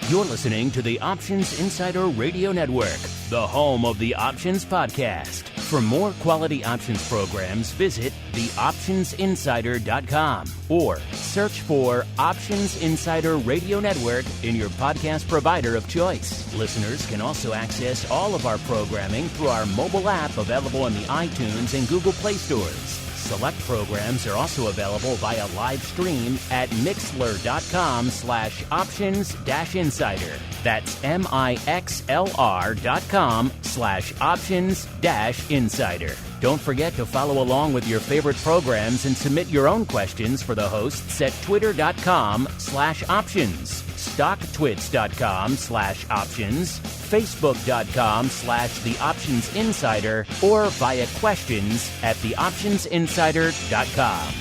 You're listening to the Options Insider Radio Network, the home of the Options Podcast. For more quality options programs, visit theoptionsinsider.com or search for Options Insider Radio Network in your podcast provider of choice. Listeners can also access all of our programming through our mobile app available in the iTunes and Google Play stores. Select programs are also available via live stream at mixlr.com/options-insider. That's mixlr.com/options-insider. Don't forget to follow along with your favorite programs and submit your own questions for the hosts at twitter.com/options, stocktwits.com/options, facebook.com/theoptionsinsider, or via questions at theoptionsinsider.com.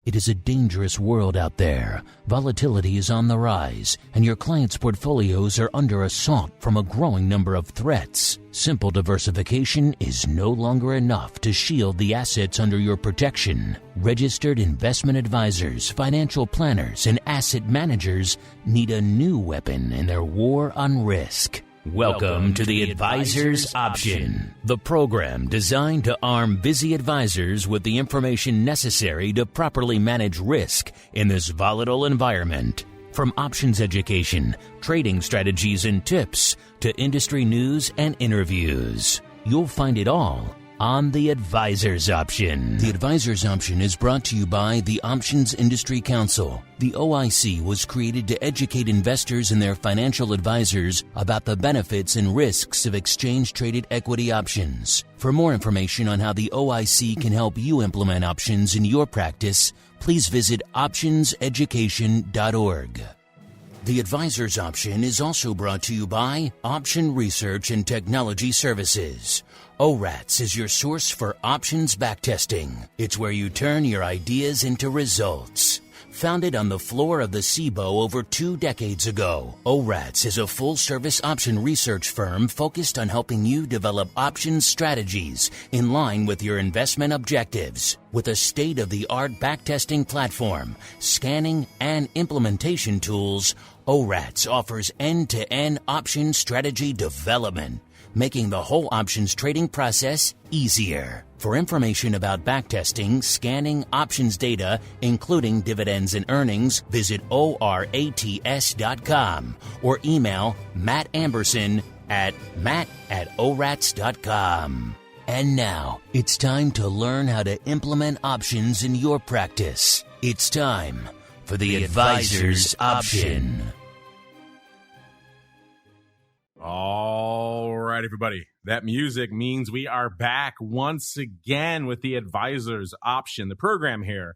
It is a dangerous world out there. Volatility is on the rise, and your clients' portfolios are under assault from a growing number of threats. Simple diversification is no longer enough to shield the assets under your protection. Registered investment advisors, financial planners, and asset managers need a new weapon in their war on risk. Welcome to the Advisor's Option, the program designed to arm busy advisors with the information necessary to properly manage risk in this volatile environment. From options education, trading strategies and tips, to industry news and interviews, you'll find it all on the Advisor's Option. The Advisor's Option is brought to you by the Options Industry Council. The OIC was created to educate investors and their financial advisors about the benefits and risks of exchange-traded equity options. For more information on how the OIC can help you implement options in your practice, please visit optionseducation.org. The Advisor's Option is also brought to you by Option Research and Technology Services. ORATS is your source for options backtesting. It's where you turn your ideas into results. Founded on the floor of the SIBO over 2 decades ago, ORATS is a full-service option research firm focused on helping you develop options strategies in line with your investment objectives. With a state-of-the-art backtesting platform, scanning, and implementation tools, ORATS offers end-to-end option strategy development, making the whole options trading process easier. For information about backtesting, scanning options data, including dividends and earnings, visit orats.com or email Matt Amberson at matt@orats.com. And now, it's time to learn how to implement options in your practice. It's time for the Advisor's Option. All right, everybody. That music means we are back once again with the Advisor's Option, the program here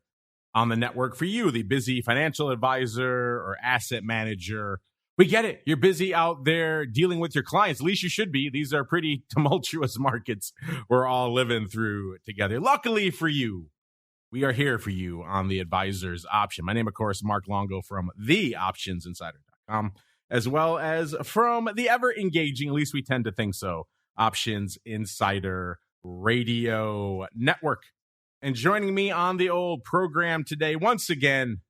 on the network for you, the busy financial advisor or asset manager. We get it. You're busy out there dealing with your clients. At least you should be. These are pretty tumultuous markets we're all living through together. Luckily for you, we are here for you on the Advisor's Option. My name, of course, Mark Longo from theoptionsinsider.com. as well as from the ever-engaging, at least we tend to think so, Options Insider Radio Network. And joining me on the old program today, once again,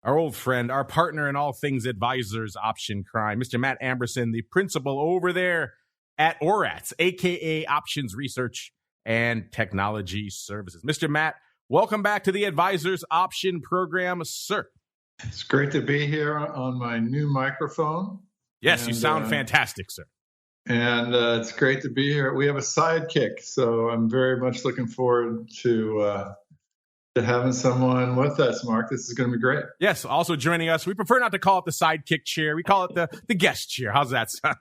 our old friend, our partner in all things Advisor's Option crime, Mr. Matt Amberson, the principal over there at ORATS, a.k.a. Options Research and Technology Services. Mr. Matt, welcome back to the Advisor's Option program, sir. It's great to be here on my new microphone. Yes, you sound fantastic, sir. And it's great to be here. We have a sidekick, so I'm very much looking forward to having someone with us, Mark. This is going to be great. Yes, also joining us, we prefer not to call it the sidekick chair. We call it the guest chair. How's that sound?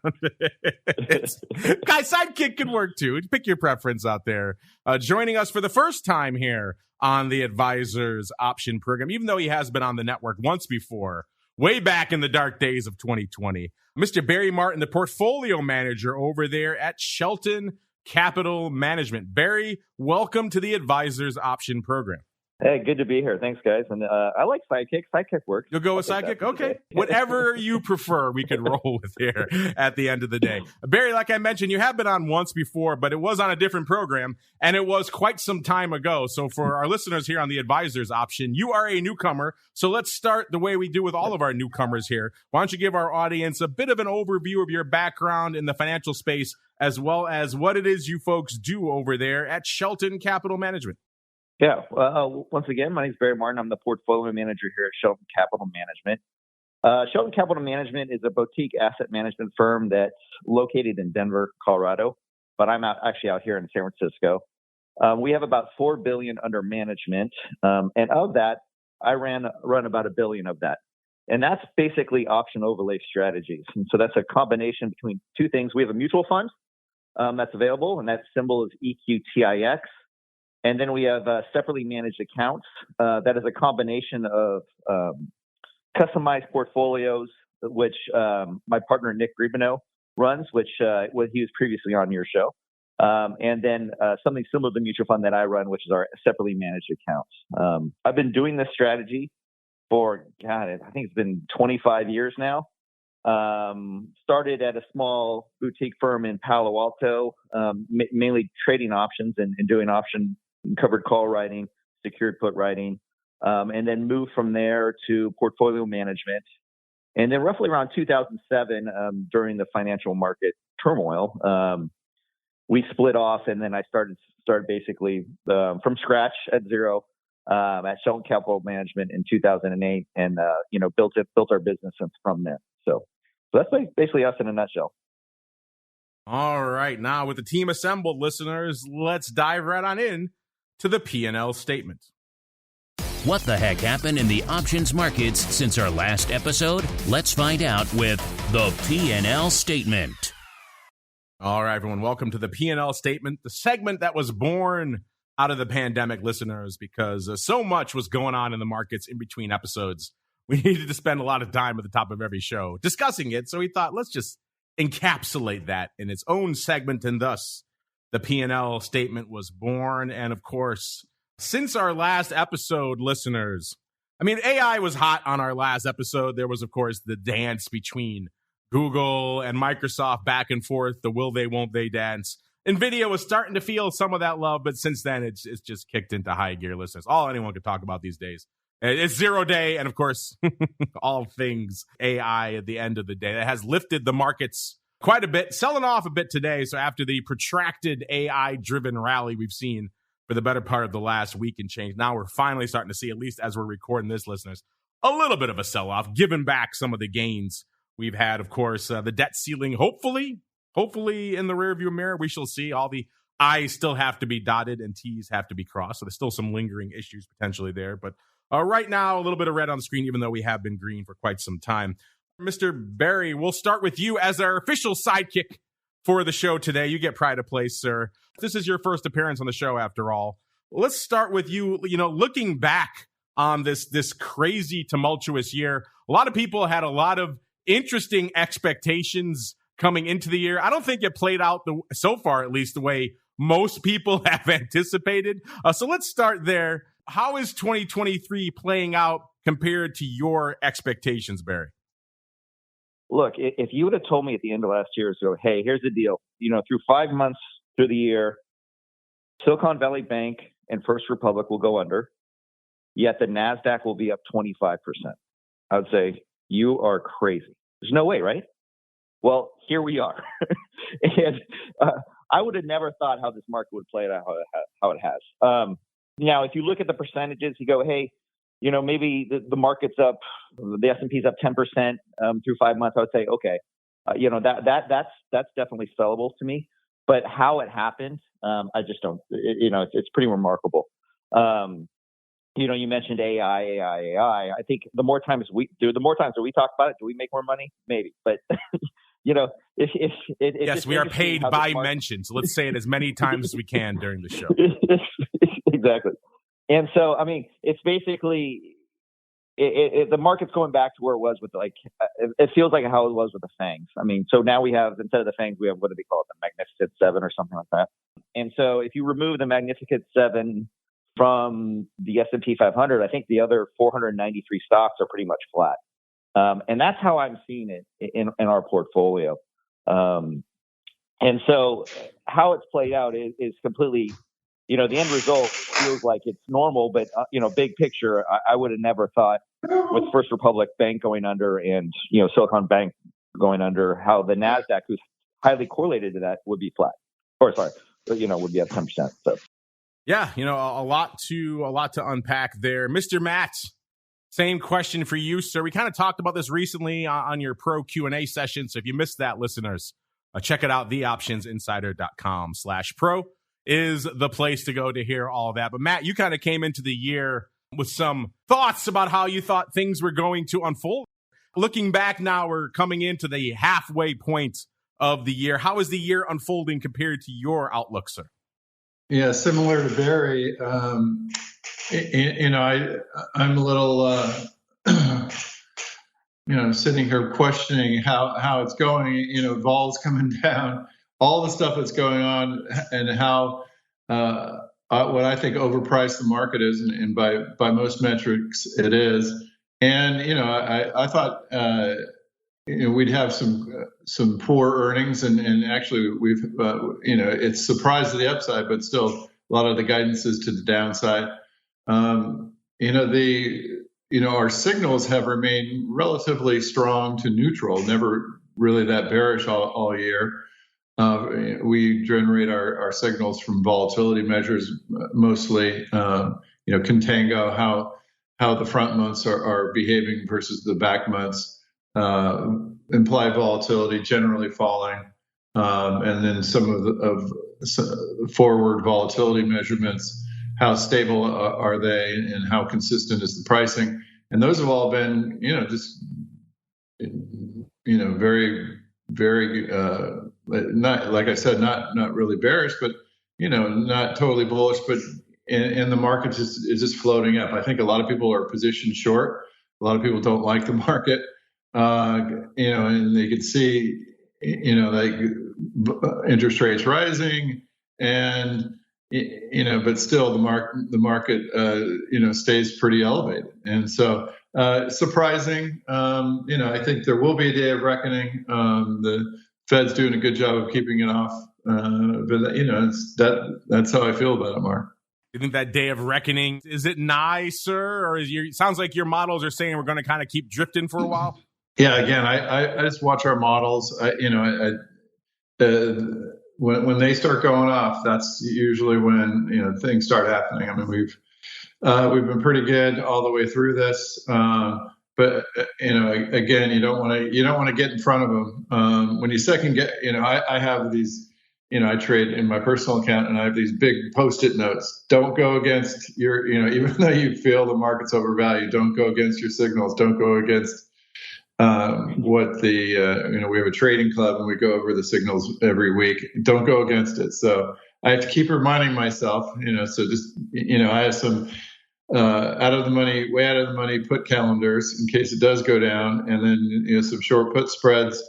Guys, sidekick can work too. Pick your preference out there. Joining us for the first time here on the Advisor's Option program, even though he has been on the network once before, way back in the dark days of 2020. Mr. Barry Martin, the portfolio manager over there at Shelton Capital Management. Barry, welcome to the Advisor's Option program. Hey, good to be here. Thanks, guys. And I like Sidekick. Sidekick works. You'll go with Sidekick? Okay. Whatever you prefer, we could roll with here at the end of the day. Barry, like I mentioned, you have been on once before, but it was on a different program, and it was quite some time ago. So for our listeners here on the advisors option, you are a newcomer. So let's start the way we do with all of our newcomers here. Why don't you give our audience a bit of an overview of your background in the financial space, as well as what it is you folks do over there at Shelton Capital Management? Yeah. Once again, my name is Barry Martin. I'm the portfolio manager here at Shelton Capital Management. Shelton Capital Management is a boutique asset management firm that's located in Denver, Colorado, but I'm actually out here in San Francisco. We have about $4 billion under management, and of that, I run about $1 billion of that, and that's basically option overlay strategies. And so that's a combination between two things. We have a mutual fund that's available, and that symbol is EQTIX. And then we have separately managed accounts. That is a combination of customized portfolios, which my partner Nick Gribino runs, which he was previously on your show. And then something similar to the mutual fund that I run, which is our separately managed accounts. I've been doing this strategy for, I think it's been 25 years now. Started at a small boutique firm in Palo Alto, mainly trading options and doing option covered call writing, secured put writing, and then moved from there to portfolio management. And then roughly around 2007, during the financial market turmoil, we split off, and then I started basically from scratch at zero at Shelton Capital Management in 2008, and built our business from there. So that's basically us in a nutshell. All right, now with the team assembled, listeners, let's dive right on in to the P&L statement. What the heck happened in the options markets since our last episode? Let's find out with the P&L statement. All right, everyone, welcome to the P&L statement, the segment that was born out of the pandemic, listeners, because so much was going on in the markets in between episodes. We needed to spend a lot of time at the top of every show discussing it, so we thought, let's just encapsulate that in its own segment, and thus the P&L statement was born. And of course, since our last episode, listeners, I mean, AI was hot on our last episode. There was, of course, the dance between Google and Microsoft back and forth, the will they, won't they dance. NVIDIA was starting to feel some of that love, but since then, it's just kicked into high gear, listeners. All anyone could talk about these days. It's 0 day, and of course, all things AI at the end of the day. That has lifted the markets quite a bit, selling off a bit today. So after the protracted AI-driven rally we've seen for the better part of the last week and change, now we're finally starting to see, at least as we're recording this, listeners, a little bit of a sell-off, giving back some of the gains we've had. Of course, the debt ceiling, hopefully in the rearview mirror. We shall see. All the I's still have to be dotted and T's have to be crossed. So there's still some lingering issues potentially there. But right now, a little bit of red on the screen, even though we have been green for quite some time. Mr. Barry, we'll start with you as our official sidekick for the show today. You get pride of place, sir. This is your first appearance on the show, after all. Let's start with you, looking back on this crazy, tumultuous year. A lot of people had a lot of interesting expectations coming into the year. I don't think it played out, so far at least, the way most people have anticipated. So let's start there. How is 2023 playing out compared to your expectations, Barry? Look, if you would have told me at the end of last year, so, hey, here's the deal. Through 5 months through the year, Silicon Valley Bank and First Republic will go under, yet the NASDAQ will be up 25%. I would say, you are crazy. There's no way, right? Well, here we are. And I would have never thought how this market would play out how it has. Now, if you look at the percentages, you go, hey, maybe the market's up, the S&P's up 10% through 5 months. I would say, okay, that's definitely sellable to me. But how it happened, I just don't. It's pretty remarkable. You mentioned AI. I think the more times that we talk about it, do we make more money? Maybe, but yes, we are paid by mention. So let's say it as many times as we can during the show. Exactly. And so, I mean, it's basically the market's going back to where it was with it feels like how it was with the FANGs. I mean, so now we have, instead of the FANGs, we have, what do they call it? The Magnificent Seven or something like that. And so if you remove the Magnificent Seven from the S&P 500, I think the other 493 stocks are pretty much flat. And that's how I'm seeing it in our portfolio. And so how it's played out is completely, the end result feels like it's normal, but, big picture, I would have never thought with First Republic Bank going under and, Silicon Bank going under, how the NASDAQ, who's highly correlated to that, would be flat. Would be at 10%. So. Yeah, a lot to unpack there. Mr. Matt, same question for you, sir. We kind of talked about this recently on your pro Q&A session. So if you missed that, listeners, check it out. theoptionsinsider.com/pro is the place to go to hear all of that. But Matt, you kind of came into the year with some thoughts about how you thought things were going to unfold. Looking back now, we're coming into the halfway point of the year. How is the year unfolding compared to your outlook, sir? Yeah, similar to Barry. I'm a little, sitting here questioning how it's going. Vol's coming down, all the stuff that's going on, and how what I think overpriced the market is, and by most metrics it is. And I thought we'd have some poor earnings, and actually we've it's surprised to the upside, but still a lot of the guidance is to the downside. Our signals have remained relatively strong to neutral, never really that bearish all year. We generate our signals from volatility measures mostly. Contango, how the front months are behaving versus the back months. Implied volatility generally falling, and then some of the forward volatility measurements. How stable are they, and how consistent is the pricing? And those have all been, very, very, not, like I said, not really bearish, but not totally bullish. But and the market is just floating up. I think a lot of people are positioned short. A lot of people don't like the market, and they could see, like interest rates rising, and but still the market stays pretty elevated. And so surprising. I think there will be a day of reckoning. The Fed's doing a good job of keeping it off, but that's how I feel about it, Mark. You think that day of reckoning, is it nigh, sir? Or it sounds like your models are saying we're going to kind of keep drifting for a while? Yeah, again, I just watch our models. When they start going off, that's usually when things start happening. I mean, we've been pretty good all the way through this, but again, you don't want to get in front of them. When you second get, I have these. I trade in my personal account, and I have these big Post-it notes. Don't go against your, even though you feel the market's overvalued, don't go against your signals. Don't go against what the, we have a trading club and we go over the signals every week. Don't go against it. So I have to keep reminding myself, so just, I have some way out of the money put calendars in case it does go down, and then, some short put spreads,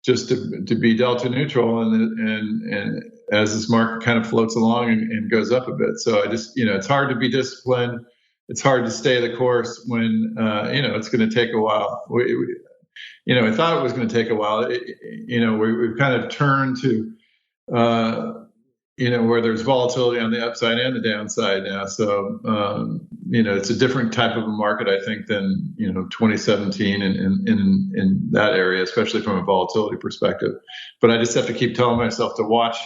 just to be delta neutral, and as this market kind of floats along and goes up a bit. So I just, it's hard to be disciplined. It's hard to stay the course when, it's going to take a while. I thought it was going to take a while. We've kind of turned to, where there's volatility on the upside and the downside now. So, it's a different type of a market, I think, than, 2017 in that area, especially from a volatility perspective. But I just have to keep telling myself to watch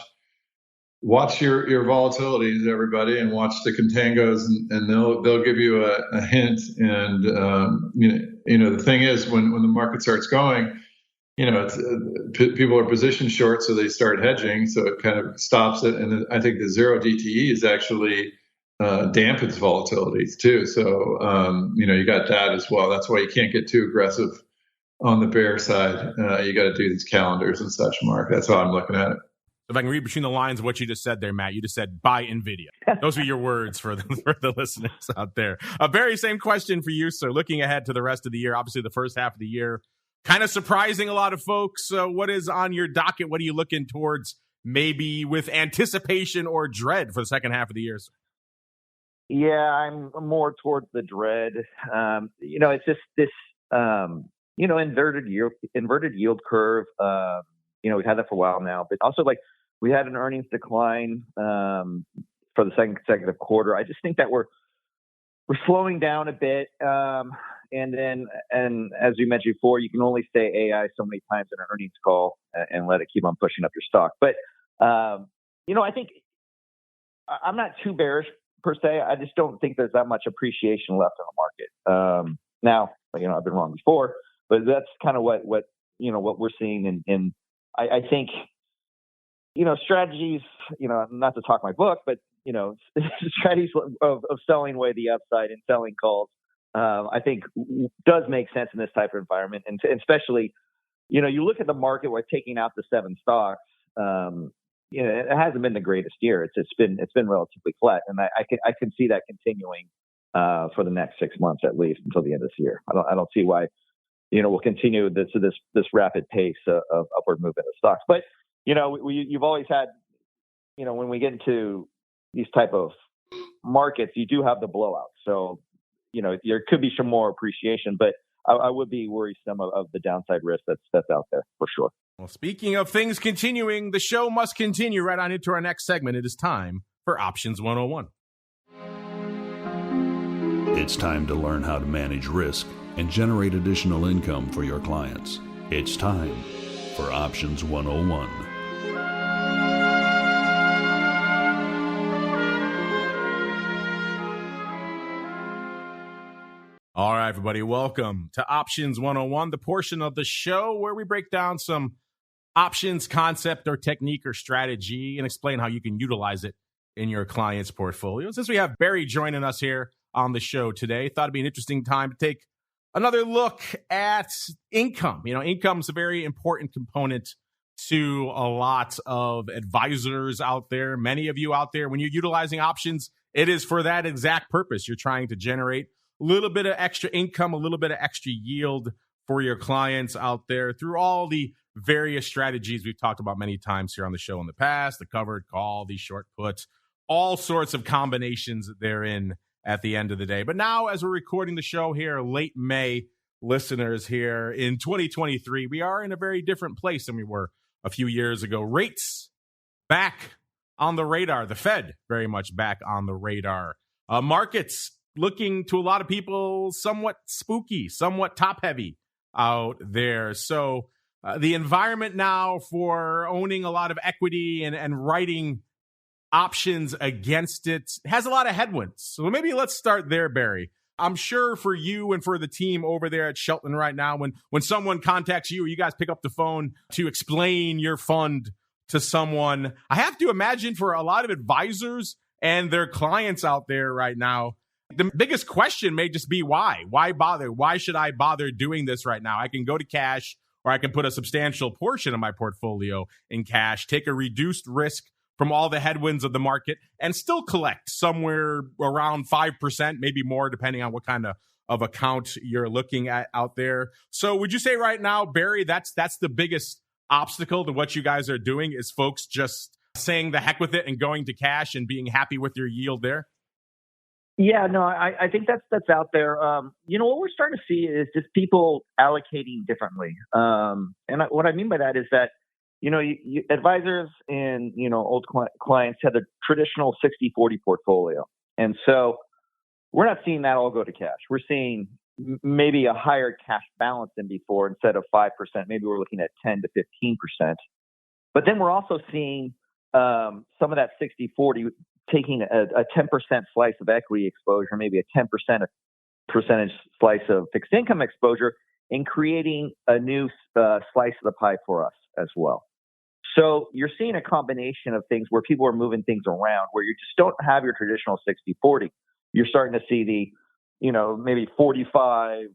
your volatilities, everybody, and watch the contangos, and they'll give you a hint. And, the thing is, when the market starts going, people are positioned short, so they start hedging, so it kind of stops it. And I think the zero DTE is actually dampens volatilities too. So, you got that as well. That's why you can't get too aggressive on the bear side. You got to do these calendars and such, Mark. That's how I'm looking at it. If I can read between the lines of what you just said there, Matt, you just said buy NVIDIA. Those are your words for the listeners out there. Barry, same question for you, sir. Looking ahead to the rest of the year, obviously the first half of the year, kind of surprising a lot of folks. What is on your docket? What are you looking towards, maybe with anticipation or dread for the second half of the year, sir? Yeah, I'm more towards the dread. It's just this, inverted yield curve. We've had that for a while now, but also like we had an earnings decline for the second consecutive quarter. I just think that we're slowing down a bit. And as we mentioned before, you can only say AI so many times in an earnings call and let it keep on pushing up your stock. But, I think I'm not too bearish per se. I just don't think there's that much appreciation left in the market. Now, I've been wrong before, but that's kind of what we're seeing. And I think, strategies, not to talk my book, but, strategies of selling away the upside and selling calls, I think does make sense in this type of environment. And especially, you look at the market, we're taking out the 7 stocks. It hasn't been the greatest year. It's been relatively flat, and I can see that continuing for the next 6 months at least until the end of this year. I don't see why we'll continue this rapid pace of upward movement of stocks. But you've always had when we get into these type of markets, you do have the blowout. So there could be some more appreciation, but I would be worrisome of the downside risk that's out there for sure. Well, speaking of things continuing, the show must continue right on into our next segment. It is time for Options 101. It's time to learn how to manage risk and generate additional income for your clients. It's time for Options 101. All right, everybody, welcome to Options 101, the portion of the show where we break down some options concept or technique or strategy and explain how you can utilize it in your client's portfolio. Since we have Barry joining us here on the show today, thought it'd be an interesting time to take another look at income. Income's a very important component to a lot of advisors out there. Many of you out there, when you're utilizing options, it is for that exact purpose. You're trying to generate a little bit of extra income, a little bit of extra yield for your clients out there through all the various strategies we've talked about many times here on the show in the past, the covered call, the short puts, all sorts of combinations therein at the end of the day. But now, as we're recording the show here, late May, listeners here in 2023, we are in a very different place than we were a few years ago. Rates back on the radar. The Fed very much back on the radar. Markets looking to a lot of people somewhat spooky, somewhat top heavy out there. So the environment now for owning a lot of equity and writing options against it has a lot of headwinds. So maybe let's start there, Barry. I'm sure for you and for the team over there at Shelton right now, when someone contacts you or you guys pick up the phone to explain your fund to someone, I have to imagine for a lot of advisors and their clients out there right now, the biggest question may just be why? Why bother? Why should I bother doing this right now? I can go to cash, or I can put a substantial portion of my portfolio in cash, take a reduced risk from all the headwinds of the market, and still collect somewhere around 5%, maybe more, depending on what kind of account you're looking at out there. So would you say right now, Barry, that's the biggest obstacle to what you guys are doing is folks just saying the heck with it and going to cash and being happy with your yield there? Yeah, no, I think that's out there. What we're starting to see is just people allocating differently. What I mean by that is that, advisors and, old clients have a traditional 60-40 portfolio. And so we're not seeing that all go to cash. We're seeing maybe a higher cash balance than before. Instead of 5%, maybe we're looking at 10 to 15%. But then we're also seeing some of that 60-40 taking a 10% slice of equity exposure, maybe a 10% percentage slice of fixed income exposure, and creating a new slice of the pie for us as well. So you're seeing a combination of things where people are moving things around, where you just don't have your traditional 60-40. You're starting to see the, maybe 45,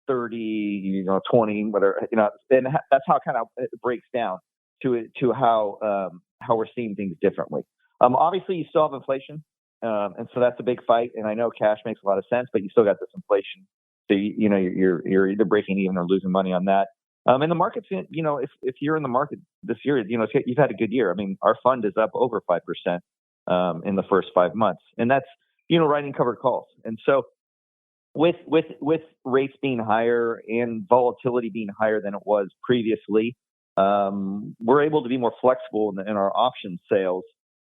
30, 20, whether, and that's how kind of it breaks down to how we're seeing things differently. Obviously, you still have inflation, and so that's a big fight. And I know cash makes a lot of sense, but you still got this inflation. So you're either breaking even or losing money on that. And the market's, if you're in the market this year, you've had a good year. I mean, our fund is up over 5% in the first 5 months, and that's writing covered calls. And so with rates being higher and volatility being higher than it was previously, we're able to be more flexible in our option sales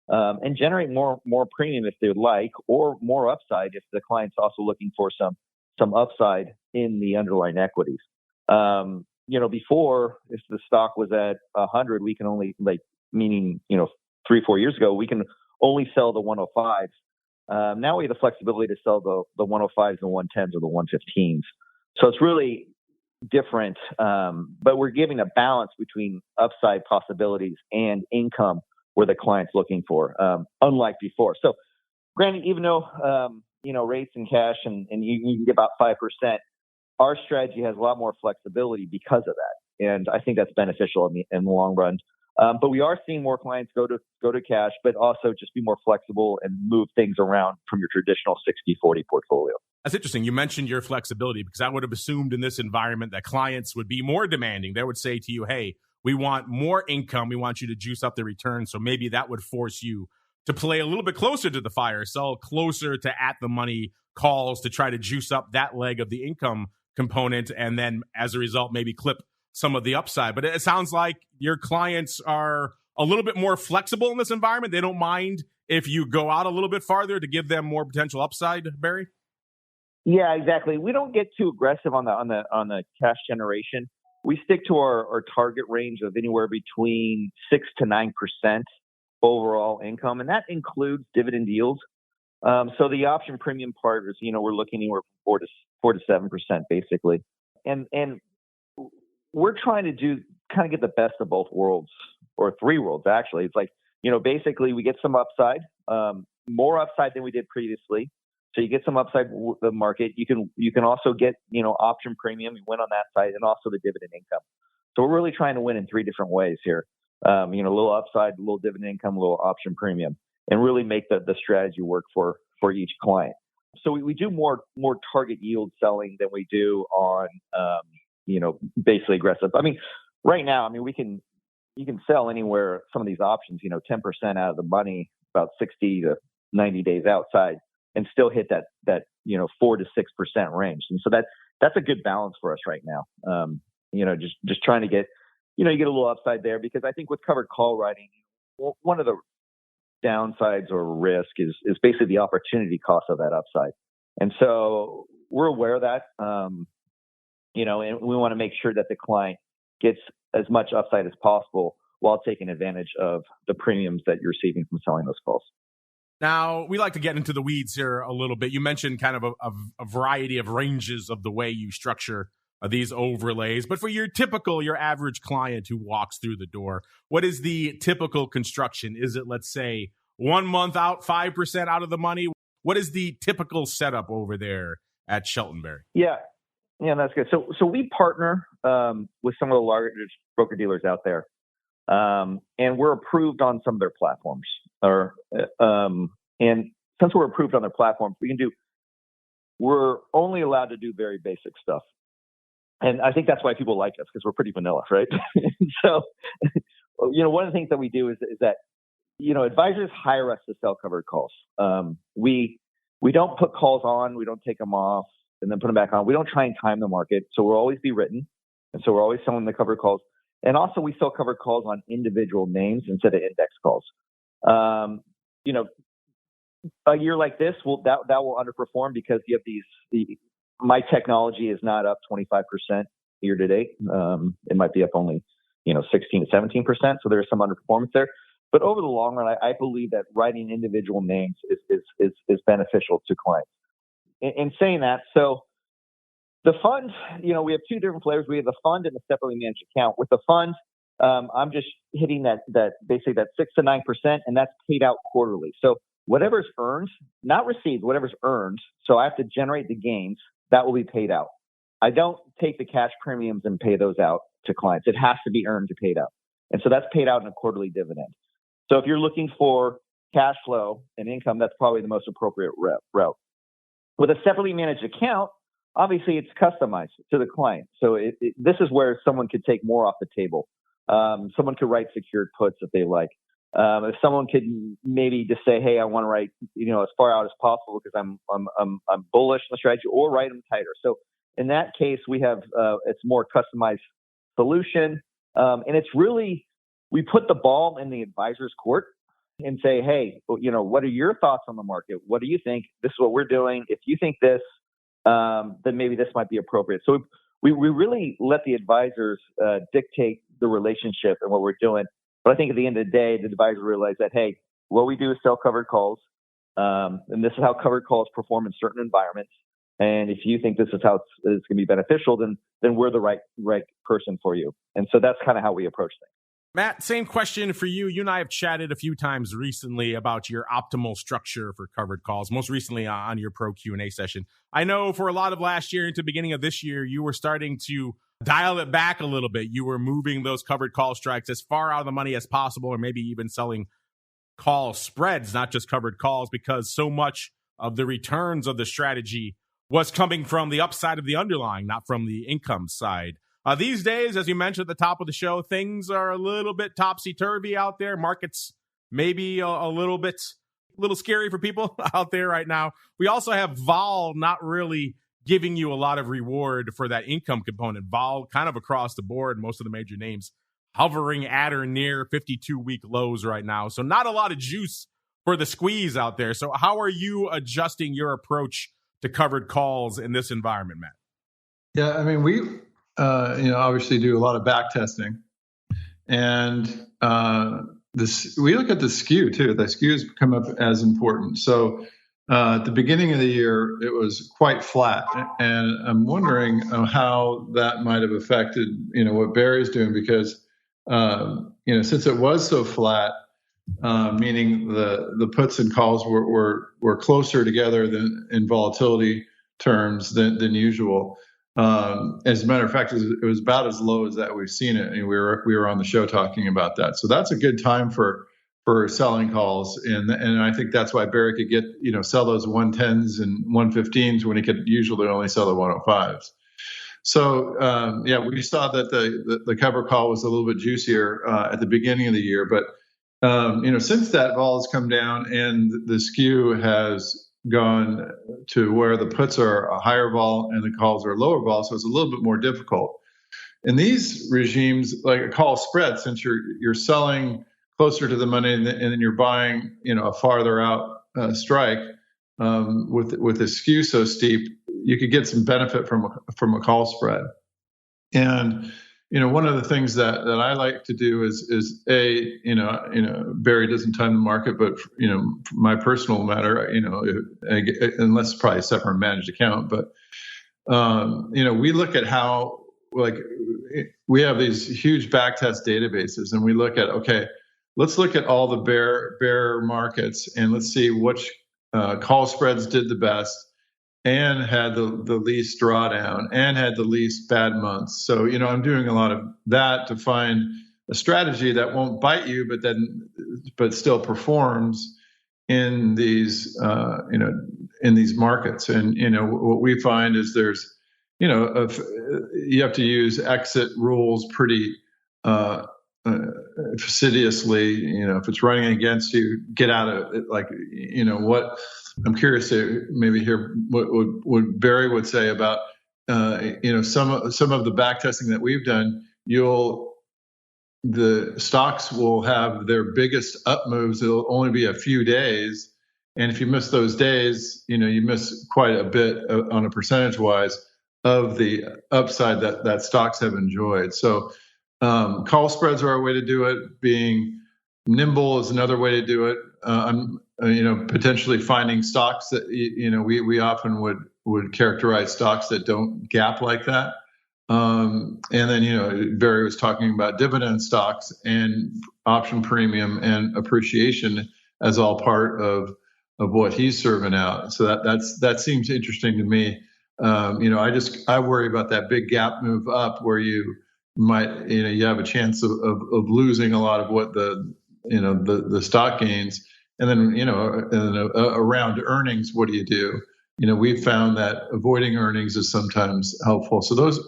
and generate more premium if they would like, or more upside if the client's also looking for some upside in the underlying equities. Before, if the stock was at 100, we can only, meaning 3-4 years ago, we can only sell the 105s. Now we have the flexibility to sell the 105s, the 110s, or the 115s. So it's really different, but we're giving a balance between upside possibilities and income where the client's looking for, unlike before. So granted, even though, rates and cash and you can get about 5%, our strategy has a lot more flexibility because of that. And I think that's beneficial in the long run. But we are seeing more clients go to cash, but also just be more flexible and move things around from your traditional 60-40 portfolio. That's interesting. You mentioned your flexibility, because I would have assumed in this environment that clients would be more demanding. They would say to you, hey, we want more income. We want you to juice up the return. So maybe that would force you to play a little bit closer to the fire, sell closer to at the money calls to try to juice up that leg of the income component. And then as a result, maybe clip some of the upside. But it sounds like your clients are a little bit more flexible in this environment. They don't mind if you go out a little bit farther to give them more potential upside, Barry? Yeah, exactly. We don't get too aggressive on the cash generation. We stick to our target range of anywhere between 6 to 9% overall income, and that includes dividend yields. So the option premium part is, we're looking anywhere from 4 to 7% basically, and we're trying to get the best of both worlds, or three worlds actually. It's like, basically we get some upside, more upside than we did previously. So you get some upside with the market. You can also get, option premium. You win on that side, and also the dividend income. So we're really trying to win in three different ways here. A little upside, a little dividend income, a little option premium, and really make the strategy work for each client. So we do more target yield selling than we do on, basically aggressive. I mean, right now, you can sell anywhere, some of these options, 10% out of the money, about 60 to 90 days outside, and still hit that 4 to 6% range. And so that's a good balance for us right now. Just trying to get, you get a little upside there, because I think with covered call writing, one of the downsides or risk is basically the opportunity cost of that upside. And so we're aware of that, and we want to make sure that the client gets as much upside as possible while taking advantage of the premiums that you're receiving from selling those calls. Now, we like to get into the weeds here a little bit. You mentioned kind of a variety of ranges of the way you structure these overlays. But for your average client who walks through the door, what is the typical construction? Is it, let's say, 1 month out, 5% out of the money? What is the typical setup over there at Shelton, Barry? Yeah, that's good. So we partner with some of the largest broker dealers out there, and we're approved on some of their platforms. And since we're approved on their platforms, we're only allowed to do very basic stuff. And I think that's why people like us, because we're pretty vanilla, right? So, one of the things that we do is that, advisors hire us to sell covered calls. We don't put calls on, we don't take them off and then put them back on. We don't try and time the market. So we'll always be written. And so we're always selling the covered calls. And also we sell covered calls on individual names instead of index calls. A year like this that will underperform because you have my technology is not up 25% year to date. It might be up only, 16 to 17%. So there's some underperformance there. But over the long run, I believe that writing individual names is beneficial to clients. In saying that, so the fund, we have two different flavors. We have the fund and the separately managed account. With the fund, I'm just hitting that basically that 6 to 9%, and that's paid out quarterly. So whatever's earned, not received, whatever's earned. So I have to generate the gains that will be paid out. I don't take the cash premiums and pay those out to clients. It has to be earned to paid out. And so that's paid out in a quarterly dividend. So if you're looking for cash flow and income, that's probably the most appropriate route. With a separately managed account, obviously it's customized to the client. So this is where someone could take more off the table. Someone could write secured puts if they like. If someone could maybe just say, hey, I want to write, as far out as possible because I'm bullish on the strategy, or write them tighter. So in that case, we have it's more customized solution, and it's really, we put the ball in the advisor's court and say, hey, what are your thoughts on the market? What do you think? This is what we're doing. If you think this, then maybe this might be appropriate. So we really let the advisors dictate the relationship and what we're doing. But I think at the end of the day, the advisor realized that, hey, what we do is sell covered calls. And this is how covered calls perform in certain environments. And if you think this is how it's going to be beneficial, then we're the right person for you. And so that's kind of how we approach things. Matt, same question for you. You and I have chatted a few times recently about your optimal structure for covered calls, most recently on your Pro Q&A session. I know for a lot of last year into the beginning of this year, you were starting to dial it back a little bit. You were moving those covered call strikes as far out of the money as possible, or maybe even selling call spreads, not just covered calls, because so much of the returns of the strategy was coming from the upside of the underlying, not from the income side. These days, as you mentioned at the top of the show, things are a little bit topsy-turvy out there. Markets maybe a little scary for people out there right now. We also have vol not really giving you a lot of reward for that income component. Vol kind of across the board, most of the major names hovering at or near 52-week lows right now. So not a lot of juice for the squeeze out there. So how are you adjusting your approach to covered calls in this environment, Matt? Yeah, I mean, we obviously do a lot of back testing, and we look at the skew too. The skews come up as important. So at the beginning of the year, it was quite flat, and I'm wondering how that might have affected what Barry's doing, because since it was so flat, meaning the puts and calls were closer together than in volatility terms than usual. As a matter of fact, it was about as low as that we've seen it, and we were on the show talking about that. So that's a good time for selling calls, and I think that's why Barry could get sell those 110s and 115s when he could usually only sell the 105s. So we saw that the cover call was a little bit juicier at the beginning of the year, but since that vol has come down and the skew has gone to where the puts are a higher vol and the calls are a lower vol, so it's a little bit more difficult. In these regimes, like a call spread, since you're selling closer to the money and then you're buying a farther out strike with the skew so steep, you could get some benefit from a call spread. And one of the things that I like to do is Barry doesn't time the market, but my personal matter, unless it's probably a separate managed account, but we look at how, like, we have these huge backtest databases, and we look at, okay, let's look at all the bear markets and let's see which call spreads did the best and had the least drawdown and had the least bad months. So, I'm doing a lot of that to find a strategy that won't bite you, but still performs in these, in these markets. And, what we find is there's, you have to use exit rules pretty fastidiously. If it's running against you, get out of it. Like, what I'm curious to maybe hear what Barry would say about, some of the back testing that we've done. The stocks will have their biggest up moves. It'll only be a few days, and if you miss those days, you miss quite a bit on a percentage wise of the upside that stocks have enjoyed. So call spreads are a way to do it. Being nimble is another way to do it. Potentially finding stocks that we often would characterize stocks that don't gap like that. And then Barry was talking about dividend stocks and option premium and appreciation as all part of what he's serving out. So that seems interesting to me. I worry about that big gap move up where you might you have a chance of losing a lot of what the stock gains. And then, around earnings, what do you do? We've found that avoiding earnings is sometimes helpful. So those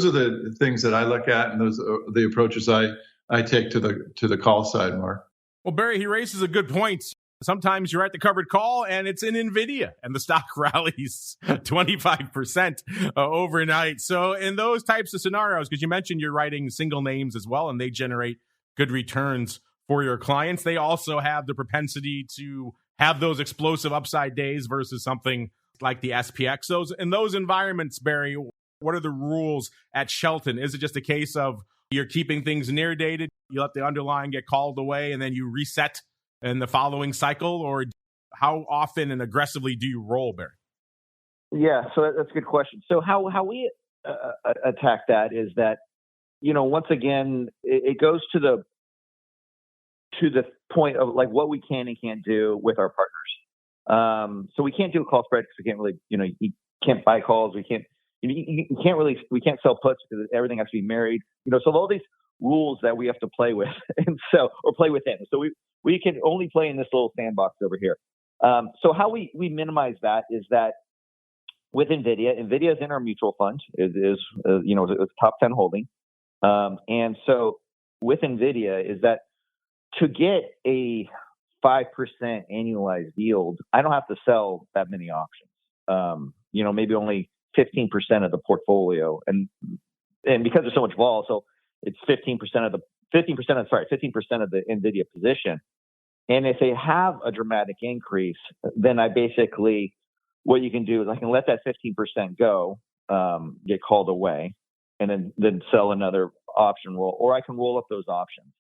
are the things that I look at, and those are the approaches I take to the call side, Mark. Well, Barry, he raises a good point. Sometimes you're at the covered call and it's in NVIDIA and the stock rallies 25% overnight. So in those types of scenarios, because you mentioned you're writing single names as well and they generate good returns for your clients, they also have the propensity to have those explosive upside days versus something like the SPX. Those in those environments, Barry, what are the rules at Shelton? Is it just a case of you're keeping things near dated, you let the underlying get called away, and then you reset in the following cycle? Or how often and aggressively do you roll, Barry? Yeah, so that's a good question. So how we attack that is that, once again, it goes to the point of like what we can and can't do with our partners. So we can't do a call spread because we can't really, you can't buy calls. We can't sell puts because everything has to be married. So all these rules that we have to play with or play within. So we can only play in this little sandbox over here. So how we minimize that is that with NVIDIA is in our mutual fund. It is, it's top 10 holding. And so with NVIDIA is that to get a 5% annualized yield, I don't have to sell that many options. Maybe only 15% of the portfolio. And because there's so much vol, so it's 15% of the NVIDIA position. And if they have a dramatic increase, then what you can do is I can let that 15% go, get called away, and then sell another option roll, or I can roll up those options.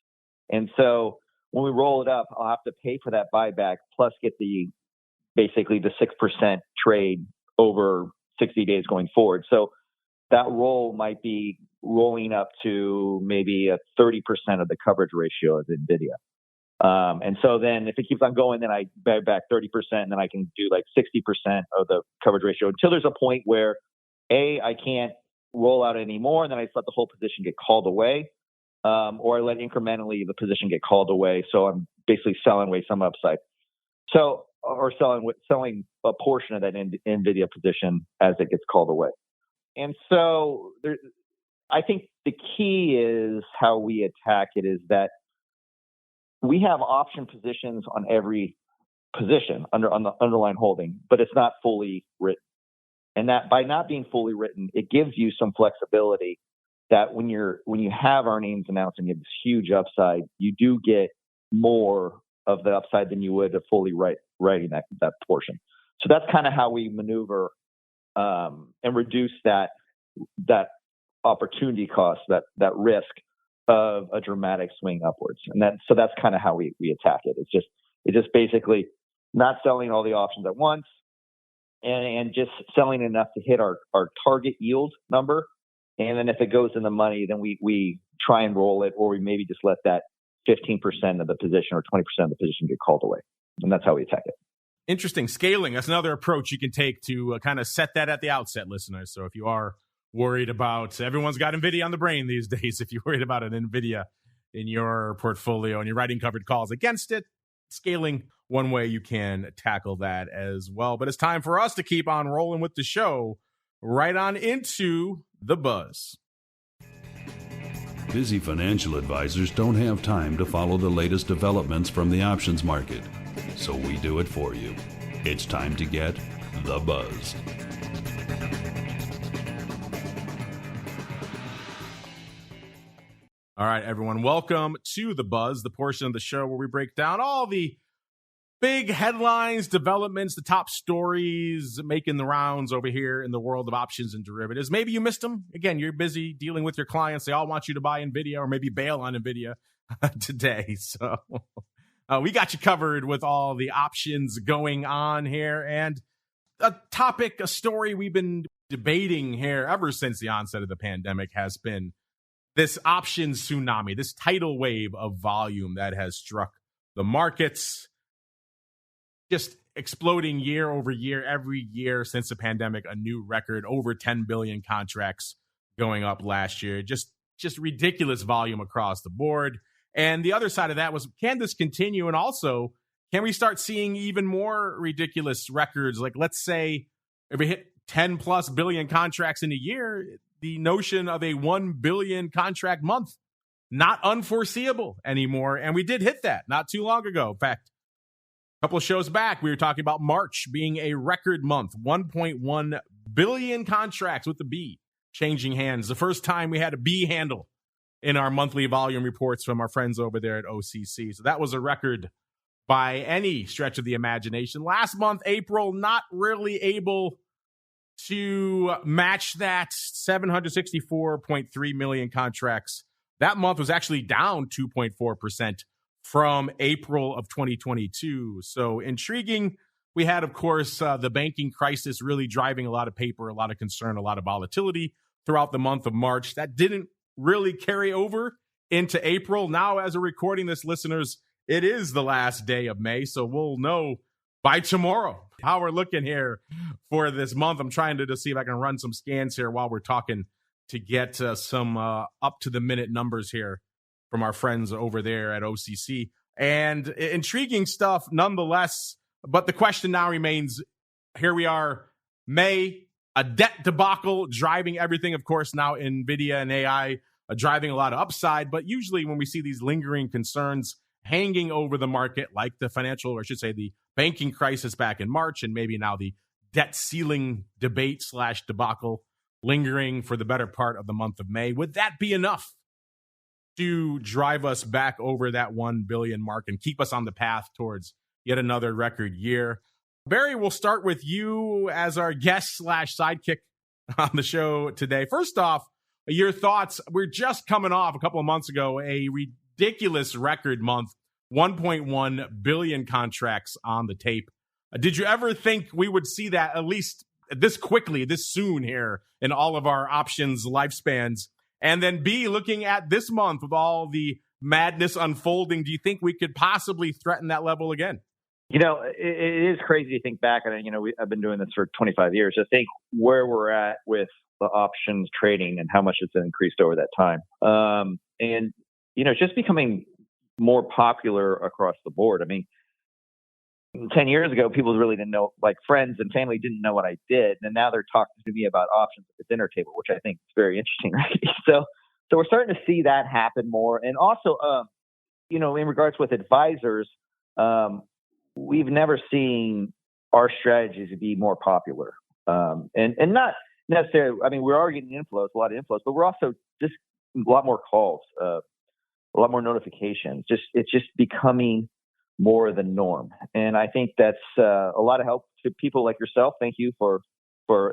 And so when we roll it up, I'll have to pay for that buyback plus get the 6% trade over 60 days going forward. So that roll might be rolling up to maybe a 30% of the coverage ratio of NVIDIA. And so then if it keeps on going, then I buy back 30%, and then I can do like 60% of the coverage ratio until there's a point where I can't roll out anymore, and then I just let the whole position get called away, or I let incrementally the position get called away. So I'm basically selling away some upside. So, or selling a portion of that NVIDIA position as it gets called away. And so I think the key is how we attack it is that we have option positions on every position on the underlying holding, but it's not fully written. And that by not being fully written, it gives you some flexibility that when you have earnings announced and you have this huge upside, you do get more of the upside than you would have fully writing that portion. So that's kind of how we maneuver and reduce that opportunity cost, that risk of a dramatic swing upwards. And that's kind of how we attack it. It's just basically not selling all the options at once and just selling enough to hit our target yield number. And then if it goes in the money, then we try and roll it, or we maybe just let that 15% of the position or 20% of the position get called away. And that's how we attack it. Interesting. Scaling. That's another approach you can take to kind of set that at the outset, listeners. So if you are worried about, everyone's got NVIDIA on the brain these days. If you're worried about an NVIDIA in your portfolio and you're writing covered calls against it, scaling one way you can tackle that as well. But it's time for us to keep on rolling with the show right on into the buzz. Busy financial advisors don't have time to follow the latest developments from the options market, so we do it for you. It's time to get the buzz. All right, everyone, welcome to The Buzz, the portion of the show where we break down all the big headlines, developments, the top stories making the rounds over here in the world of options and derivatives. Maybe you missed them. Again, you're busy dealing with your clients. They all want you to buy NVIDIA or maybe bail on NVIDIA today. So we got you covered with all the options going on here. And a topic, a story we've been debating here ever since the onset of the pandemic has been this options tsunami, this tidal wave of volume that has struck the markets, just exploding year over year, every year since the pandemic, a new record, over 10 billion contracts going up last year. Just ridiculous volume across the board. And the other side of that was, can this continue? And also, can we start seeing even more ridiculous records? Like, let's say if we hit 10 plus billion contracts in a year, the notion of a 1 billion contract month not unforeseeable anymore. And we did hit that not too long ago. In fact, a couple of shows back, we were talking about March being a record month, 1.1 billion contracts with the B changing hands. The first time we had a B handle in our monthly volume reports from our friends over there at OCC. So that was a record by any stretch of the imagination. Last month, April, not really able to match that 764.3 million contracts. That month was actually down 2.4% from April of 2022. So intriguing. We had, of course, the banking crisis really driving a lot of paper, a lot of concern, a lot of volatility throughout the month of March. That didn't really carry over into April. Now, as we're recording this, listeners, it is the last day of May, so we'll know by tomorrow how we're looking here for this month. I'm trying to see if I can run some scans here while we're talking to get some up-to-the-minute numbers here from our friends over there at OCC. And intriguing stuff nonetheless, but the question now remains, here we are, May, a debt debacle driving everything, of course, now NVIDIA and AI driving a lot of upside. But usually when we see these lingering concerns hanging over the market, like the financial, or I should say the banking crisis back in March, and maybe now the debt ceiling debate / debacle lingering for the better part of the month of May, would that be enough to drive us back over that 1 billion mark and keep us on the path towards yet another record year? Barry, we'll start with you as our guest / sidekick on the show today. First off, your thoughts. We're just coming off a couple of months ago, a ridiculous record month, 1.1 billion contracts on the tape. Did you ever think we would see that at least this quickly, this soon here in all of our options lifespans? And then B, looking at this month with all the madness unfolding, do you think we could possibly threaten that level again? You know, it is crazy to think back on it. You know, I've been doing this for 25 years. I think where we're at with the options trading and how much it's increased over that time. And, you know, it's just becoming more popular across the board. I mean, 10 years ago, people really didn't know, like friends and family didn't know what I did. And now they're talking to me about options at the dinner table, which I think is very interesting, right? So we're starting to see that happen more. And also, you know, in regards with advisors, we've never seen our strategies be more popular. And not necessarily, I mean, we're already getting inflows, a lot of inflows, but we're also just a lot more calls, a lot more notifications. It's just becoming more the norm. And I think that's a lot of help to people like yourself. Thank you for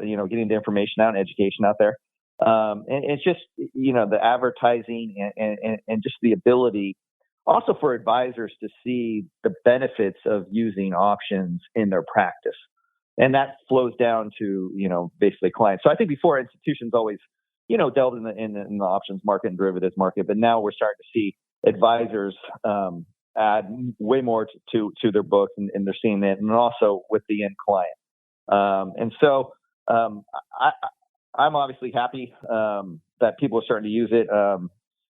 you know, getting the information out and education out there. And it's just, you know, the advertising and just the ability also for advisors to see the benefits of using options in their practice. And that flows down to, you know, basically clients. So I think before, institutions always, you know, delved in the options market and derivatives market, but now we're starting to see advisors add way more to their books, and they're seeing that, and also with the end client. And so I'm obviously happy that people are starting to use it.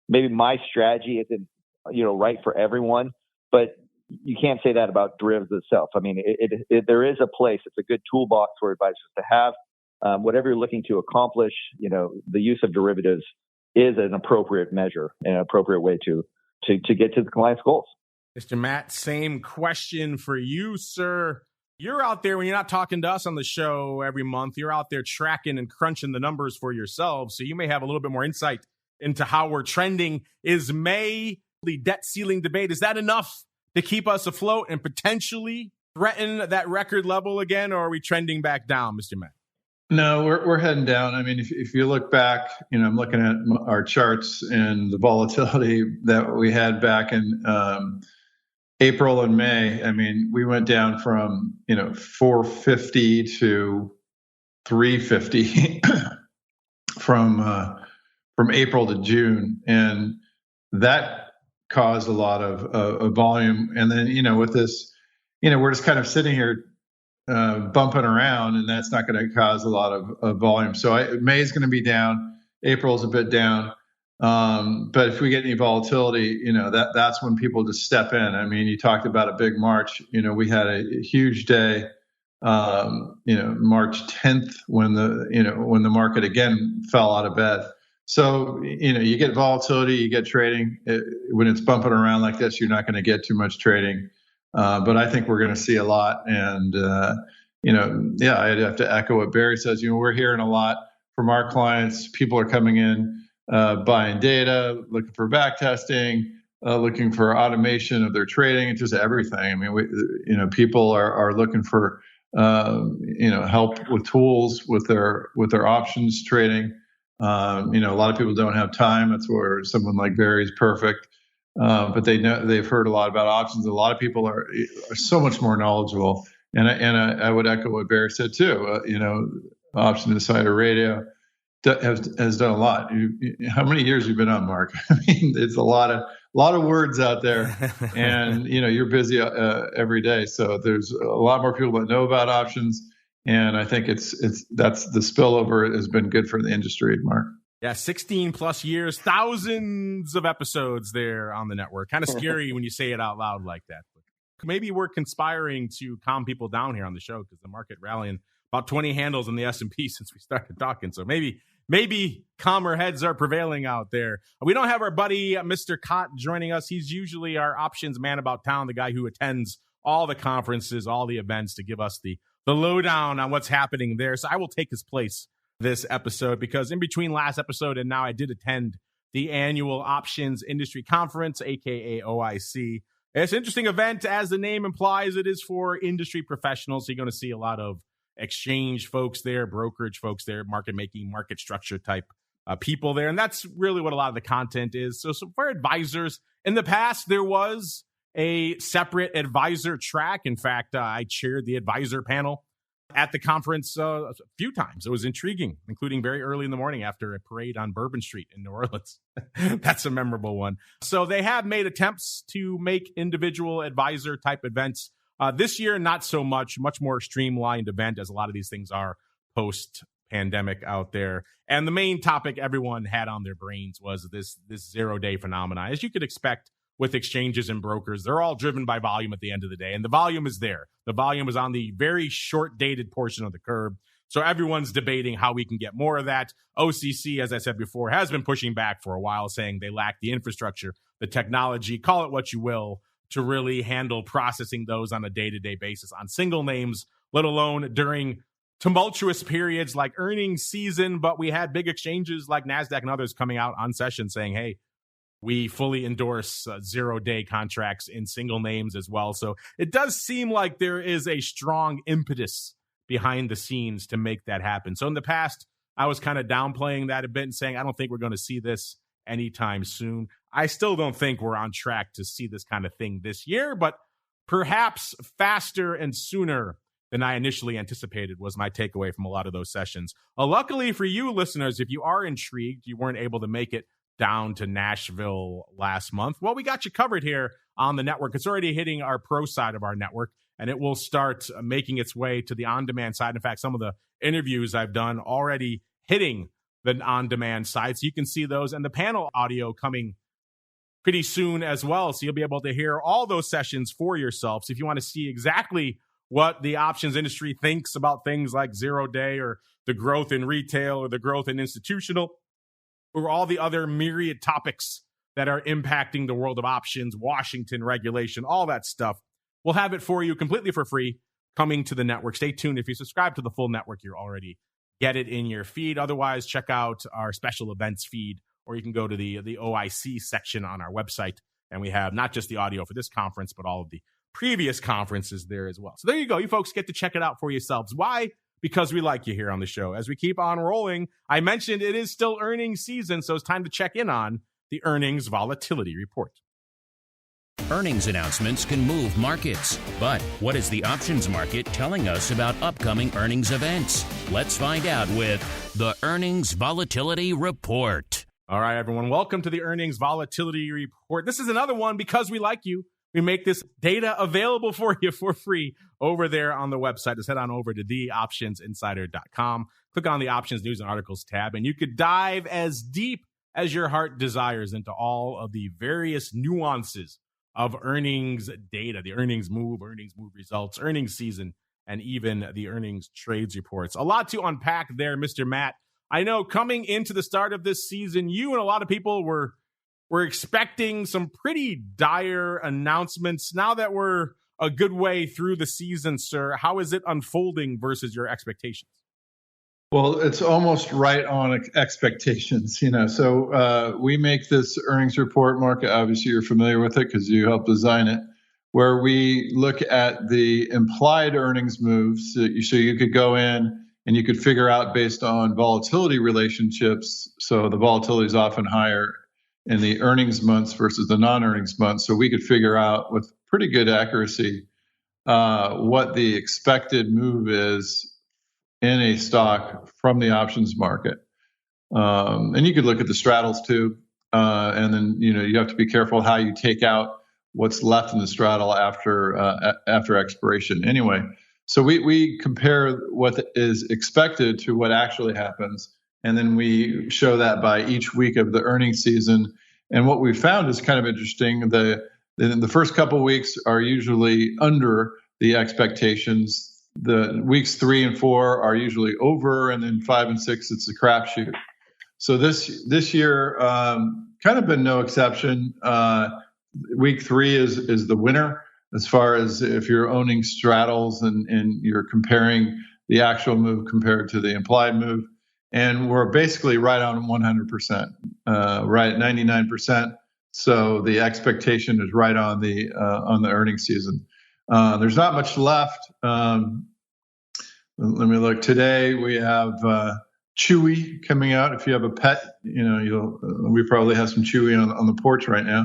Maybe my strategy isn't, you know, right for everyone, but you can't say that about derivatives itself. I mean, there is a place. It's a good toolbox for advisors to have. Whatever you're looking to accomplish, you know, the use of derivatives is an appropriate measure and an appropriate way to get to the client's goals. Mr. Matt, same question for you, sir. You're out there when you're not talking to us on the show every month. You're out there tracking and crunching the numbers for yourselves. So you may have a little bit more insight into how we're trending. Is May, the debt ceiling debate, is that enough to keep us afloat and potentially threaten that record level again? Or are we trending back down, Mr. Matt? No, we're heading down. I mean, if you look back, you know, I'm looking at our charts and the volatility that we had back in April and May. I mean, we went down from, you know, 450 to 350 from April to June, and that caused a lot of volume. And then, you know, with this, you know, we're just kind of sitting here bumping around, and that's not going to cause a lot of volume. So May is going to be down. April's a bit down. But if we get any volatility, you know, that's when people just step in. I mean, you talked about a big March. You know, we had a huge day, you know, March 10th when the market again fell out of bed. So, you get volatility, you get trading. When it's bumping around like this, you're not going to get too much trading. But I think we're going to see a lot. And, I'd have to echo what Barry says. We're hearing a lot from our clients. People are coming in, buying data, looking for back testing, looking for automation of their trading, and just everything. I mean, people are looking for, help with tools with their options trading. A lot of people don't have time. That's where someone like Barry is perfect. But they've heard a lot about options. A lot of people are so much more knowledgeable. And I would echo what Barry said too. Option Insider Radio has done a lot. How many years have you been on, Mark? I mean, it's a lot of words out there, and you're busy every day. So there's a lot more people that know about options, and I think that's the spillover has been good for the industry, Mark. Yeah, 16 plus years, thousands of episodes there on the network. Kind of scary when you say it out loud like that. Maybe we're conspiring to calm people down here on the show because the market rallying about 20 handles in the S&P since we started talking. So maybe calmer heads are prevailing out there. We don't have our buddy, Mr. Cott, joining us. He's usually our options man about town, the guy who attends all the conferences, all the events to give us the lowdown on what's happening there. So I will take his place this episode because in between last episode and now I did attend the annual Options Industry Conference, aka OIC. It's an interesting event. As the name implies, it is for industry professionals. So you're going to see a lot of exchange folks there, brokerage folks there, market making, market structure type people there. And that's really what a lot of the content is. So for advisors, in the past, there was a separate advisor track. In fact, I chaired the advisor panel at the conference a few times. It was intriguing, including very early in the morning after a parade on Bourbon Street in New Orleans. That's a memorable one. So they have made attempts to make individual advisor type events. This year, not so much more streamlined event as a lot of these things are post-pandemic out there. And the main topic everyone had on their brains was this 0-day phenomenon. As you could expect with exchanges and brokers, they're all driven by volume at the end of the day. And the volume is there. The volume is on the very short-dated portion of the curve. So everyone's debating how we can get more of that. OCC, as I said before, has been pushing back for a while, saying they lack the infrastructure, the technology, call it what you will, to really handle processing those on a day-to-day basis on single names, let alone during tumultuous periods like earnings season. But we had big exchanges like NASDAQ and others coming out on session saying, hey, we fully endorse 0-day contracts in single names as well. So it does seem like there is a strong impetus behind the scenes to make that happen. So in the past, I was kind of downplaying that a bit and saying, I don't think we're going to see this anytime soon. I still don't think we're on track to see this kind of thing this year, but perhaps faster and sooner than I initially anticipated was my takeaway from a lot of those sessions. Luckily for you listeners, if you are intrigued, you weren't able to make it down to Nashville last month. Well, we got you covered here on the network. It's already hitting our pro side of our network, and it will start making its way to the on-demand side. In fact, some of the interviews I've done already hitting the on-demand side. So you can see those, and the panel audio coming pretty soon as well. So you'll be able to hear all those sessions for yourself. So if you want to see exactly what the options industry thinks about things like 0-day or the growth in retail or the growth in institutional, or all the other myriad topics that are impacting the world of options, Washington regulation, all that stuff, we'll have it for you completely for free coming to the network. Stay tuned. If you subscribe to the full network, you're already get it in your feed. Otherwise, check out our special events feed, or you can go to the OIC section on our website, and we have not just the audio for this conference, but all of the previous conferences there as well. So there you go. You folks get to check it out for yourselves. Why? Because we like you here on the show. As we keep on rolling, I mentioned it is still earnings season, so it's time to check in on the earnings volatility report. Earnings announcements can move markets, but what is the options market telling us about upcoming earnings events? Let's find out with the Earnings Volatility Report. All right, everyone, welcome to the Earnings Volatility Report. This is another one because we like you. We make this data available for you for free over there on the website. Just head on over to theoptionsinsider.com. Click on the Options News and Articles tab, and you could dive as deep as your heart desires into all of the various nuances of earnings data, the earnings move results, earnings season, and even the earnings trades reports. A lot to unpack there, Mr. Matt. I know coming into the start of this season, you and a lot of people were expecting some pretty dire announcements. Now that we're a good way through the season, sir, how is it unfolding versus your expectations? Well, it's almost right on expectations, So we make this earnings report, Mark. Obviously, you're familiar with it because you helped design it, where we look at the implied earnings moves. So you could go in and you could figure out based on volatility relationships. So the volatility is often higher in the earnings months versus the non-earnings months. So we could figure out with pretty good accuracy what the expected move is in a stock from the options market. And you could look at the straddles too. And then, you have to be careful how you take out what's left in the straddle after expiration. Anyway, so we compare what is expected to what actually happens. And then we show that by each week of the earnings season. And what we found is kind of interesting. The first couple of weeks are usually under the expectations. The weeks 3 and 4 are usually over, and then 5 and 6, it's a crapshoot. So this year, kind of been no exception. Week 3 is the winner as far as if you're owning straddles and you're comparing the actual move compared to the implied move. And we're basically right on 100%, right at 99%. So the expectation is right on the earnings season. There's not much left. Let me look. Today we have Chewy coming out. If you have a pet, we probably have some Chewy on the porch right now.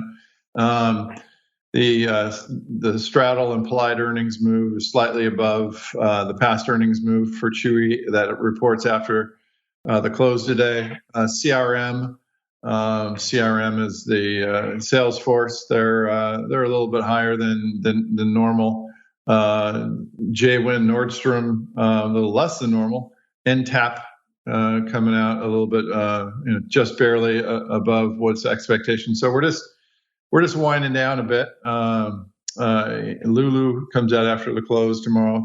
The straddle implied earnings move is slightly above the past earnings move for Chewy that it reports after the close today. CRM is the Salesforce. They're a little bit higher than normal. JWin Nordstrom a little less than normal. NTAP coming out a little bit just barely above what's expectation. So we're just winding down a bit. Lulu comes out after the close tomorrow.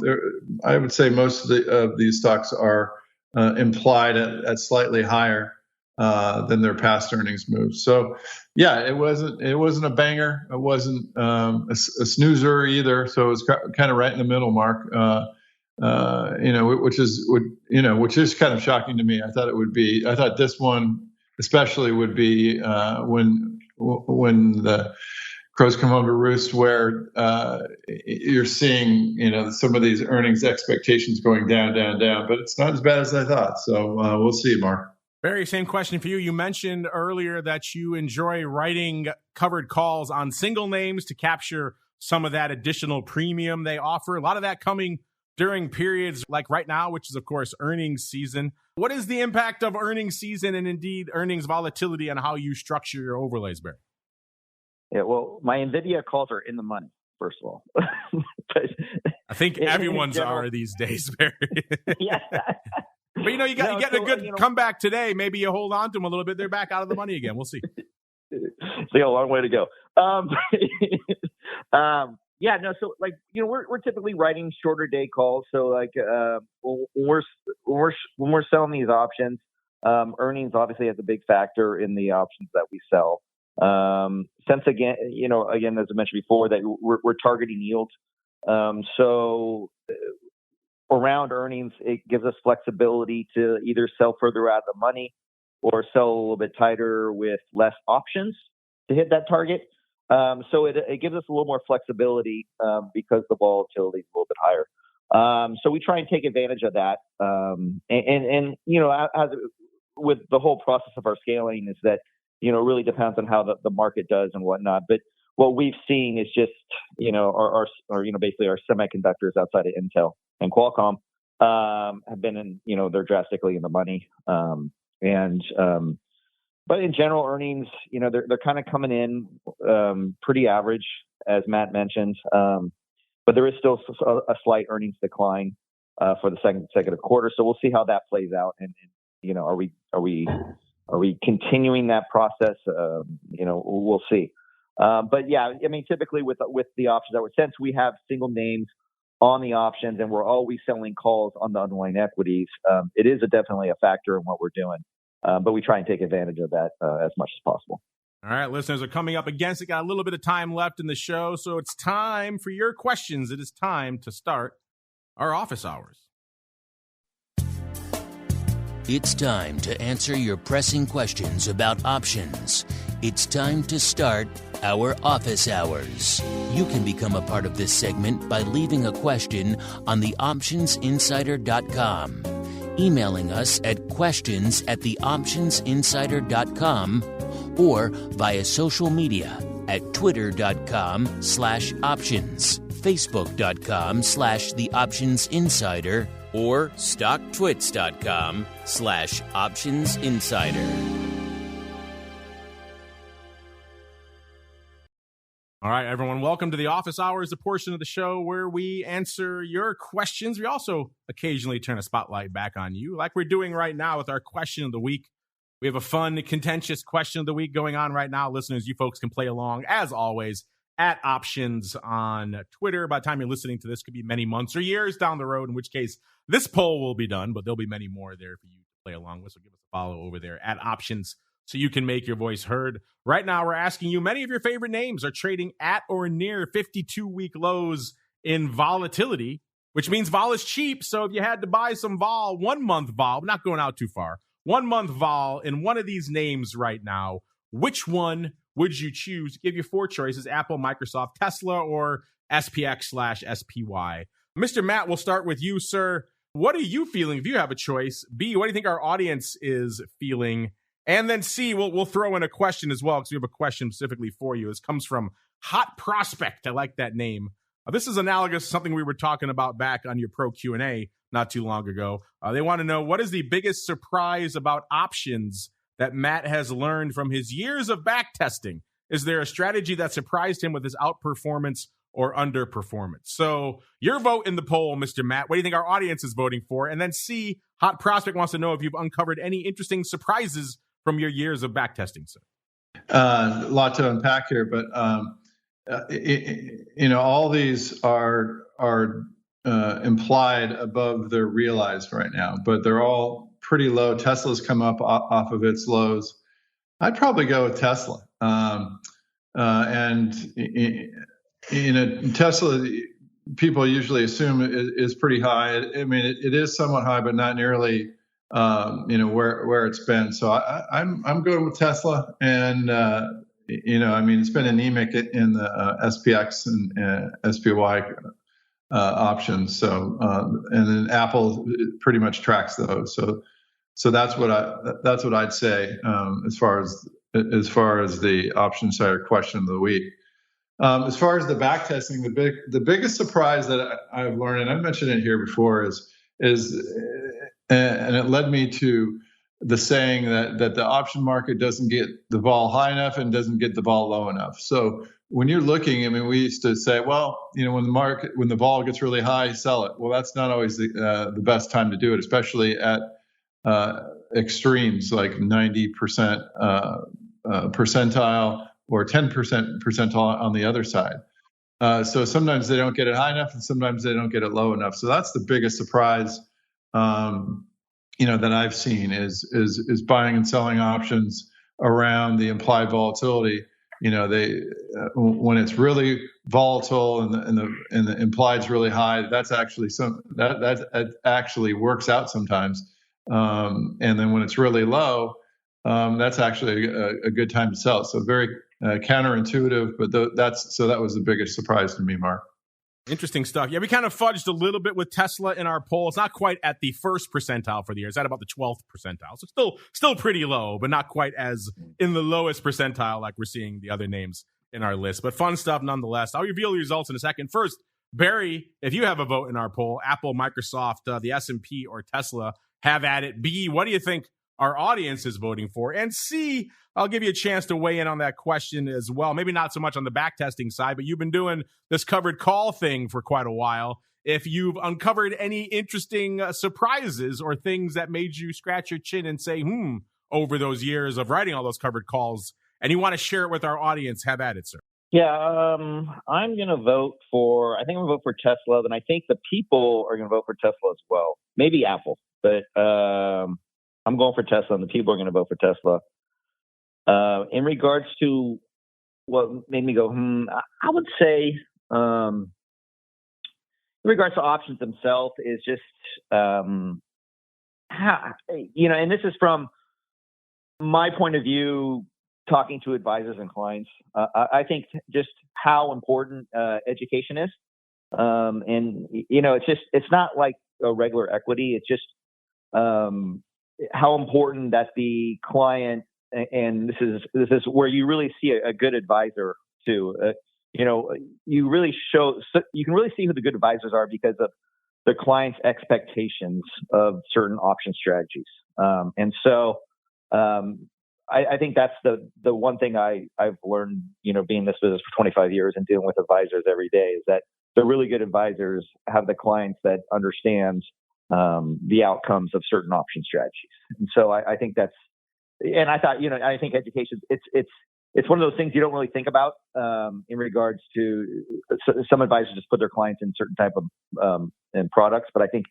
I would say most of these stocks are implied at slightly higher than their past earnings moves. So, yeah, it wasn't a banger. It wasn't a snoozer either. So it was kind of right in the middle, Mark. Which is kind of shocking to me. I thought this one especially would be when the crows come home to roost, where you're seeing some of these earnings expectations going down, but it's not as bad as I thought. So we'll see, Mark. Barry, same question for you. You mentioned earlier that you enjoy writing covered calls on single names to capture some of that additional premium they offer. A lot of that coming during periods like right now, which is, of course, earnings season. What is the impact of earnings season and indeed earnings volatility on how you structure your overlays, Barry? Yeah, well, my NVIDIA calls are in the money, first of all. I think everyone's are these days, Barry. Yeah. But, you're getting a good comeback today. Maybe you hold on to them a little bit. They're back out of the money again. We'll see. So, a long way to go. So we're typically writing shorter day calls. So when we're selling these options, earnings obviously has a big factor in the options that we sell. Since again, as I mentioned before, that we're targeting yield. So around earnings, it gives us flexibility to either sell further out of the money or sell a little bit tighter with less options to hit that target. So it gives us a little more flexibility because the volatility is a little bit higher. So we try and take advantage of that. As with the whole process of our scaling is that, it really depends on how the market does and whatnot. But what we've seen is just, basically our semiconductors outside of Intel and Qualcomm have been they're drastically in the money. But in general, earnings, they're kind of coming in pretty average, as Matt mentioned. But there is still a slight earnings decline for the second consecutive quarter. So we'll see how that plays out. And are we continuing that process? We'll see. But yeah, typically with the options that since we have single names on the options, and we're always selling calls on the underlying equities. It is definitely a factor in what we're doing, but we try and take advantage of that as much as possible. All right, listeners are coming up against it. Got a little bit of time left in the show, so it's time for your questions. It is time to start our office hours. It's time to answer your pressing questions about options. It's time to start our office hours. You can become a part of this segment by leaving a question on theoptionsinsider.com, emailing us at questions@theoptionsinsider.com, or via social media at twitter.com/options, facebook.com/theoptionsinsider, or stocktwits.com/optionsinsider. All right, everyone, welcome to the Office Hours, the portion of the show where we answer your questions. We also occasionally turn a spotlight back on you, like we're doing right now with our question of the week. We have a fun, contentious question of the week going on right now. Listeners, you folks can play along, as always, at Options on Twitter. By the time you're listening to this, could be many months or years down the road, in which case this poll will be done, but there'll be many more there for you to play along with. So give us a follow over there at Options so you can make your voice heard. Right now, we're asking you, many of your favorite names are trading at or near 52-week lows in volatility, which means vol is cheap. So if you had to buy some vol, 1 month vol, not going out too far, 1 month vol in one of these names right now, which one would you choose? Give you 4 choices: Apple, Microsoft, Tesla, or SPX/SPY. Mr. Matt, we'll start with you, sir. What are you feeling if you have a choice? B, what do you think our audience is feeling? And then C, we'll throw in a question as well, because we have a question specifically for you. This comes from Hot Prospect. I like that name. This is analogous to something we were talking about back on your Pro Q&A not too long ago. They want to know, what is the biggest surprise about options that Matt has learned from his years of back testing? Is there a strategy that surprised him with his outperformance or underperformance? So your vote in the poll, Mr. Matt. What do you think our audience is voting for? And then C, Hot Prospect wants to know if you've uncovered any interesting surprises from your years of back testing, sir. A lot to unpack here, but all these are implied above their realized right now, but they're all pretty low. Tesla's come up off of its lows. I'd probably go with Tesla. Tesla, people usually assume is pretty high. I mean, it is somewhat high, but not nearly where it's been. So I'm going with Tesla, and it's been anemic in the SPX and SPY options. So and then Apple pretty much tracks those. So that's what I'd say as far as the option insider question of the week. As far as the back testing, the biggest surprise that I've learned, and I've mentioned it here before, is and it led me to the saying that the option market doesn't get the vol high enough and doesn't get the vol low enough. So when you're looking, I mean, we used to say, well, when the vol gets really high, sell it. Well, that's not always the best time to do it, especially at extremes like 90% percentile or 10% percentile on the other side. So sometimes they don't get it high enough, and sometimes they don't get it low enough. So that's the biggest surprise, that I've seen is buying and selling options around the implied volatility. When it's really volatile and the implied is really high, that's actually that actually works out sometimes. And then when it's really low, that's actually a good time to sell. So very counterintuitive, but that was the biggest surprise to me, Mark. Interesting stuff. Yeah, we kind of fudged a little bit with Tesla in our poll. It's not quite at the first percentile for the year. It's at about the 12th percentile. So still pretty low, but not quite as in the lowest percentile like we're seeing the other names in our list. But fun stuff nonetheless. I'll reveal the results in a second. First, Barry, if you have a vote in our poll, Apple, Microsoft, the S&P, or Tesla, have at it. B, what do you think our audience is voting for? And C, I'll give you a chance to weigh in on that question as well. Maybe not so much on the back testing side, but you've been doing this covered call thing for quite a while. If you've uncovered any interesting surprises or things that made you scratch your chin and say, over those years of writing all those covered calls, and you want to share it with our audience, have at it, sir. Yeah, I'm going to vote for. I think I'm going to vote for Tesla, and I think the people are going to vote for Tesla as well. Maybe Apple, but I'm going for Tesla, and the people are going to vote for Tesla. In regards to what made me go, I would say, in regards to options themselves, is just how, and this is from my point of view, talking to advisors and clients. I think just how important education is, and it's not like a regular equity. It's just how important that the client, and this is where you really see a good advisor too. You can really see who the good advisors are because of the client's expectations of certain option strategies. And so I think that's the one thing I've learned, being in this business for 25 years and dealing with advisors every day, is that the really good advisors have the clients that understand the outcomes of certain option strategies. And so I think that's, and I thought, I think education, it's one of those things you don't really think about in regards to some advisors just put their clients in certain type of in products. But I think,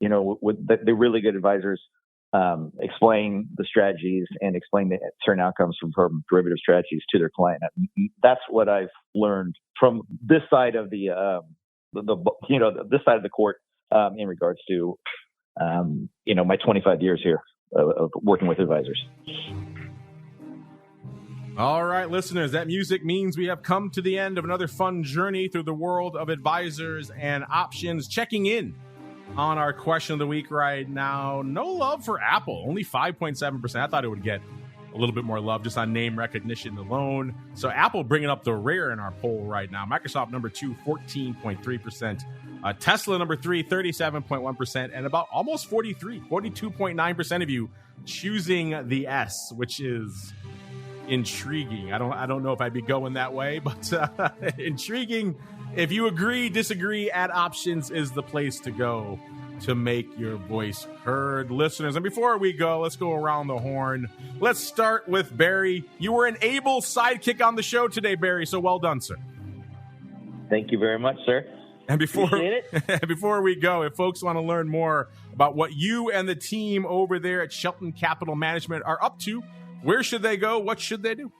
with the really good advisors explain the strategies and explain the certain outcomes from derivative strategies to their client. That's what I've learned from this side of this side of the court in regards to my 25 years here of working with advisors. All right, listeners, that music means we have come to the end of another fun journey through the world of advisors and options. Checking in on our question of the week right now. No love for Apple, only 5.7%. I thought it would get a little bit more love just on name recognition alone. So Apple bringing up the rear in our poll right now. Microsoft number 2, 14.3%. Tesla number 3, 37.1%. And about almost 42.9% of you choosing the S, which is intriguing. I don't know if I'd be going that way, but intriguing. If you agree, disagree, Add Options is the place to go to make your voice heard, listeners. And before we go, let's go around the horn. Let's start with Barry. You were an able sidekick on the show today, Barry, so well done, sir. Thank you very much, sir. And before Appreciate we go, if folks want to learn more about what you and the team over there at Shelton Capital Management are up to, where should they go? What should they do?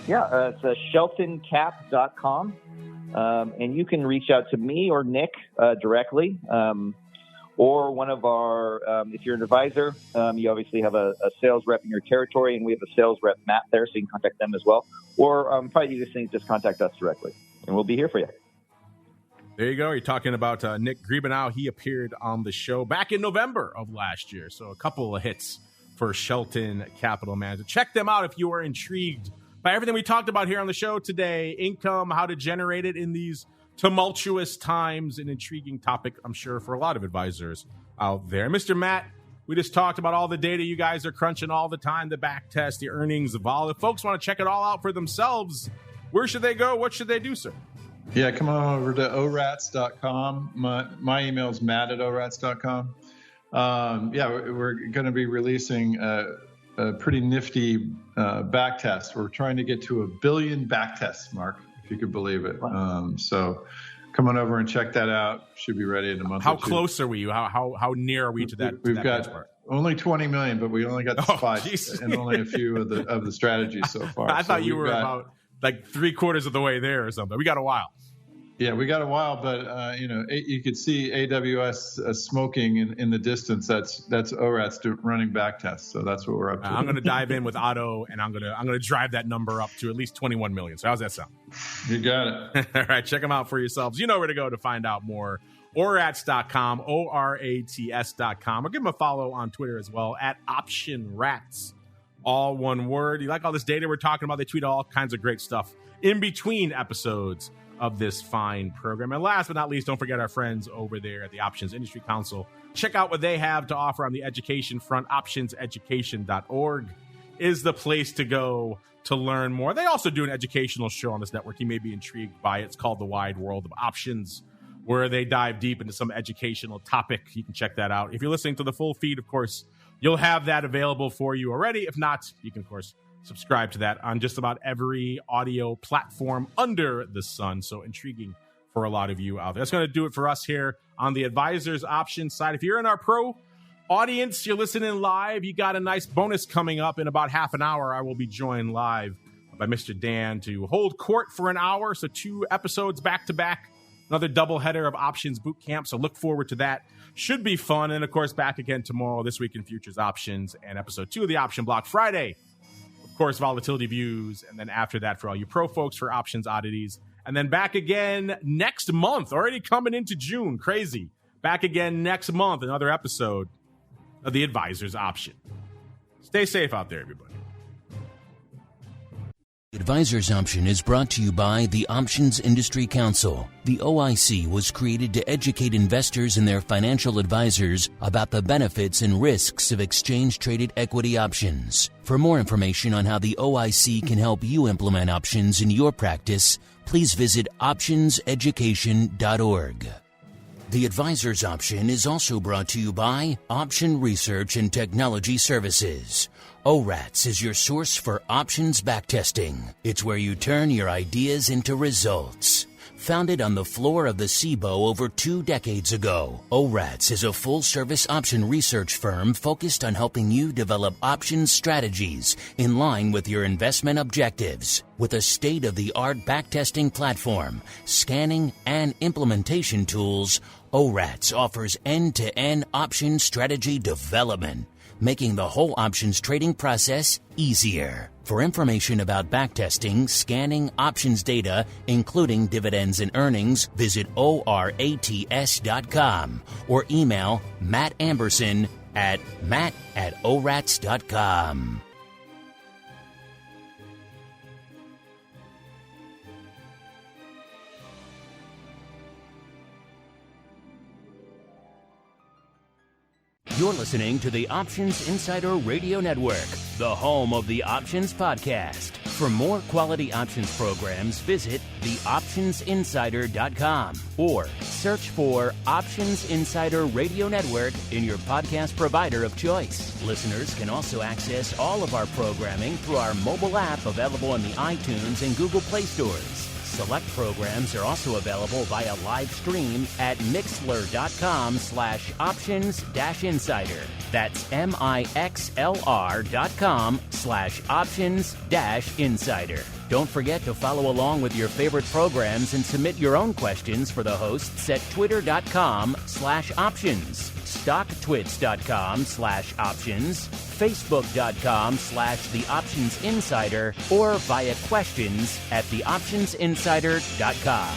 Yeah, it's sheltoncap.com. And you can reach out to me or Nick directly, or one of our, if you're an advisor, you obviously have a sales rep in your territory, and we have a sales rep, Matt, there, so you can contact them as well. Or probably the easiest thing is just contact us directly, and we'll be here for you. There you go. You're talking about Nick Griebenow. He appeared on the show back in November of last year, so a couple of hits for Shelton Capital Management. Check them out if you are intrigued by everything we talked about here on the show today. Income, how to generate it in these tumultuous times, an intriguing topic, I'm sure, for a lot of advisors out there. Mr. Matt, we just talked about all the data you guys are crunching all the time, the back test, the earnings, the vol. If folks want to check it all out for themselves, where should they go? What should they do, sir? Yeah, come on over to orats.com. My email is matt@orats.com. We're going to be releasing a pretty nifty back test. We're trying to get to 1 billion back tests, Mark, if you could believe it. Wow. So come on over and check that out. Should be ready in a month. How or two. close are we? How near are we to that? We've that got benchmark? only 20 million, but we only got the spice and only a few of the strategies so far. I thought you were about like 3/4 of the way there or something. We got a while. Yeah, we got a while, but you could see AWS smoking in the distance. That's ORAT's running back tests, so that's what we're up to. I'm going to dive in with Otto, and I'm going to drive that number up to at least 21 million. So how's that sound? You got it. All right, check them out for yourselves. You know where to go to find out more. Orats.com, ORATS.com, or give them a follow on Twitter as well at OptionRats, all one word. You like all this data we're talking about? They tweet all kinds of great stuff in between episodes of this fine program. And last but not least, don't forget our friends over there at the Options Industry Council. Check out what they have to offer on the education front. Optionseducation.org is the place to go to learn more. They also do an educational show on this network. You may be intrigued by it. It's called The Wide World of Options, where they dive deep into some educational topic. You can check that out. If you're listening to the full feed, of course, you'll have that available for you already. If not, you can, of course, subscribe to that on just about every audio platform under the sun. So intriguing for a lot of you out there. That's going to do it for us here on the Advisors Option side. If you're in our pro audience, you're listening live, you got a nice bonus coming up in about half an hour. I will be joined live by Mr. Dan to hold court for an hour. So 2 episodes back to back, another doubleheader of Options Boot Camp. So look forward to that. Should be fun. And of course, back again tomorrow, This Week in Futures Options, and episode 2 of the Option Block Friday. Of course, volatility views. And then after that, for all you pro folks, for options oddities. And then back again next month, already coming into June. Crazy. Back again next month, another episode of the Advisors Option. Stay safe out there, everybody. Advisors Option is brought to you by the Options Industry Council. The OIC was created to educate investors and their financial advisors about the benefits and risks of exchange-traded equity options. For more information on how the OIC can help you implement options in your practice, please visit optionseducation.org. The Advisors Option is also brought to you by Option Research and Technology Services. ORATS is your source for options backtesting. It's where you turn your ideas into results. Founded on the floor of the SIBO over 2 decades ago, ORATS is a full-service option research firm focused on helping you develop options strategies in line with your investment objectives. With a state-of-the-art backtesting platform, scanning, and implementation tools, ORATS offers end-to-end option strategy development, making the whole options trading process easier. For information about backtesting, scanning options data, including dividends and earnings, visit ORATS.com or email Matt Amberson at matt@orats.com. You're listening to the Options Insider Radio Network, the home of the Options Podcast. For more quality options programs, visit theoptionsinsider.com or search for Options Insider Radio Network in your podcast provider of choice. Listeners can also access all of our programming through our mobile app available in the iTunes and Google Play stores. Select programs are also available via live stream at mixlr.com/options-insider. That's mixlr.com/options-insider. Don't forget to follow along with your favorite programs and submit your own questions for the hosts at twitter.com/options, stocktwits.com/options, facebook.com/theoptionsinsider, or via questions at theoptionsinsider.com.